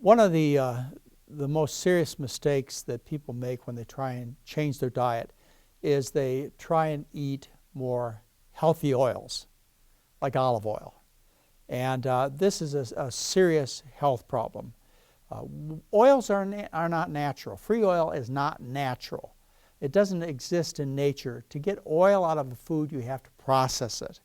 One of the most serious mistakes that people make when they try and change their diet is they try and eat more healthy oils, like olive oil. And this is a serious health problem. Oils are not natural. Free oil is not natural. It doesn't exist in nature. To get oil out of a food, you have to process it.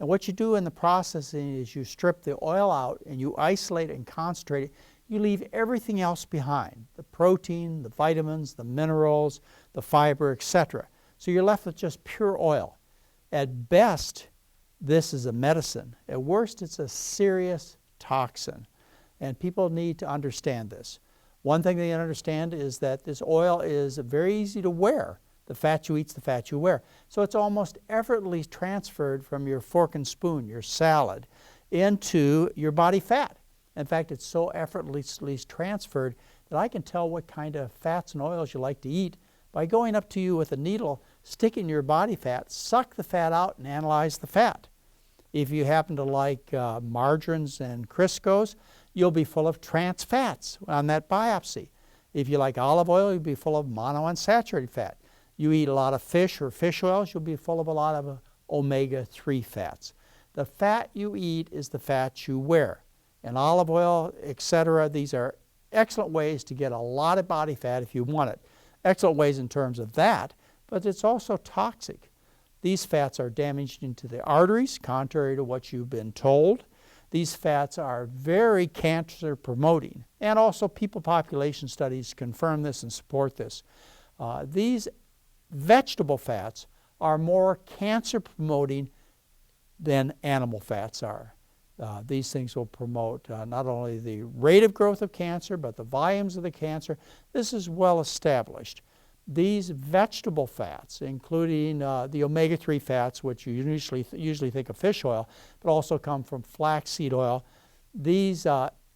And what you do in the processing is you strip the oil out and you isolate it and concentrate it. You leave everything else behind, the protein, the vitamins, the minerals, the fiber, etc. So you're left with just pure oil. At best, this is a medicine. At worst, it's a serious toxin. And people need to understand this. One thing they understand is that this oil is very easy to wear. The fat you eat's the fat you wear. So it's almost effortlessly transferred from your fork and spoon, your salad, into your body fat. In fact, it's so effortlessly transferred that I can tell what kind of fats and oils you like to eat by going up to you with a needle, stick in your body fat, suck the fat out, and analyze the fat. If you happen to like margarines and Crisco's, you'll be full of trans fats on that biopsy. If you like olive oil, you'll be full of monounsaturated fat. You eat a lot of fish or fish oils, you'll be full of a lot of omega-3 fats. The fat you eat is the fat you wear. And olive oil, etc., these are excellent ways to get a lot of body fat if you want it. Excellent ways in terms of that, but it's also toxic. These fats are damaging to the arteries, contrary to what you've been told. These fats are very cancer promoting, and also people population studies confirm this and support this. These vegetable fats are more cancer promoting than animal fats are. These things will promote not only the rate of growth of cancer, but the volumes of the cancer. This is well established. These vegetable fats, including the omega-3 fats, which you usually think of fish oil, but also come from flaxseed oil. These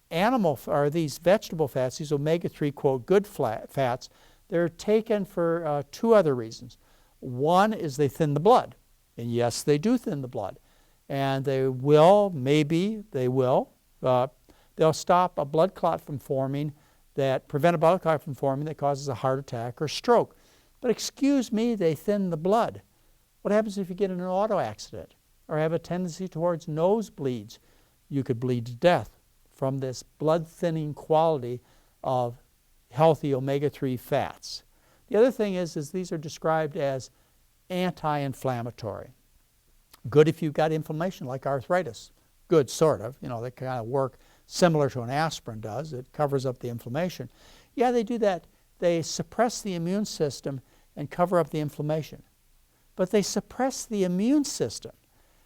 these vegetable fats, these omega-3, quote, good fats, they're taken for two other reasons. One is they thin the blood. And yes, they do thin the blood. And they'll stop a blood clot from forming prevent a blood clot from forming that causes a heart attack or stroke. But excuse me, they thin the blood. What happens if you get in an auto accident or have a tendency towards nosebleeds? You could bleed to death from this blood thinning quality of healthy omega-3 fats. The other thing is these are described as anti-inflammatory. Good if you've got inflammation like arthritis. Good, sort of. You know, they kind of work similar to an aspirin does. It covers up the inflammation. Yeah, they do that. They suppress the immune system and cover up the inflammation. But they suppress the immune system.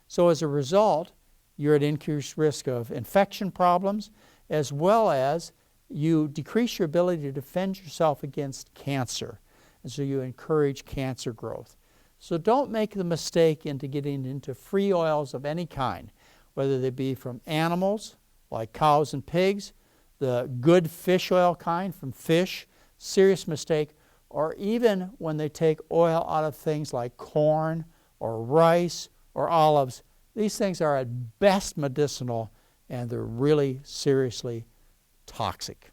So as a result, you're at increased risk of infection problems, as well as you decrease your ability to defend yourself against cancer. And so you encourage cancer growth. So don't make the mistake into getting into free oils of any kind, whether they be from animals, like cows and pigs, the good fish oil kind from fish, serious mistake, or even when they take oil out of things like corn or rice or olives. These things are at best medicinal, and they're really seriously toxic.